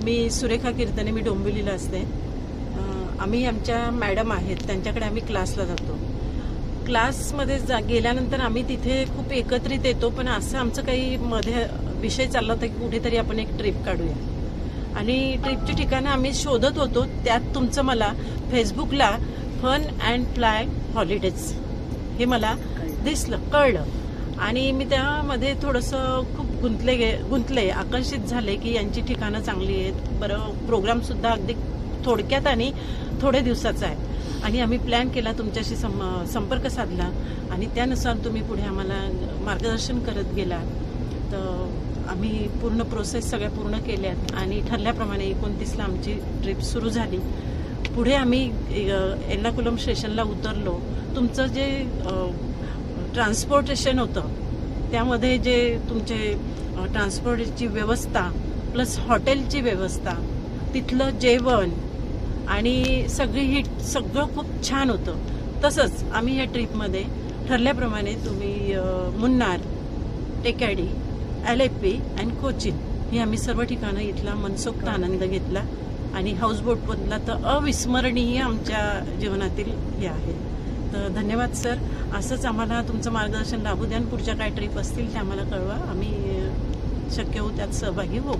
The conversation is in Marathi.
मी सुरेखा कीर्तने, मी डोंबिवलीला असते. आम्ही आमच्या मॅडम आहेत त्यांच्याकडे आम्ही क्लासला जातो. क्लासमध्ये गेल्यानंतर आम्ही तिथे खूप एकत्रित येतो, पण असं आमचं काही मध्ये विषय चालला होता की कुठेतरी आपण एक ट्रिप काढूया. आणि ट्रिपची ठिकाणं आम्ही शोधत होतो. त्यात तुमचं मला फेसबुकला फन अँड फ्लाय हॉलिडेज हे मला कळलं. आणि मी त्यामध्ये थोडंसं खूप गुंतले आकर्षित झाले की यांची ठिकाणं चांगली आहेत. बरं, प्रोग्रामसुद्धा अगदी थोडक्यात आणि थोड्या दिवसाचा आहे. आणि आम्ही प्लॅन केला, तुमच्याशी संपर्क साधला आणि त्यानुसार तुम्ही पुढे आम्हाला मार्गदर्शन करत गेला. तर आम्ही पूर्ण प्रोसेस सगळ्या पूर्ण केल्यात आणि ठरल्याप्रमाणे 29ला आमची ट्रिप सुरू झाली. पुढे आम्ही एर्नाकुलम स्टेशनला उतरलो. तुमचं जे ट्रान्सपोर्टेशन होतं त्यामध्ये जे तुमचे ट्रान्सपोर्टची व्यवस्था प्लस हॉटेलची व्यवस्था, तिथलं जेवण आणि सगळं खूप छान होतं. तसंच आम्ही या ट्रिपमध्ये ठरल्याप्रमाणे तुम्ही मुन्नार, टेकॅडी, LAP आणि कोचीन ही आम्ही सर्व ठिकाणं इथला मनसोक्त आनंद घेतला. आणि हाऊसबोटमधला तर अविस्मरणीय आमच्या जीवनातील हे आहे. तर धन्यवाद सर. असंच आम्हाला तुमचं मार्गदर्शन लाभू द्या. पुढच्या काय ट्रिप असतील त्या आम्हाला कळवा. आम्ही शक्य होऊ त्यात सहभागी होऊ.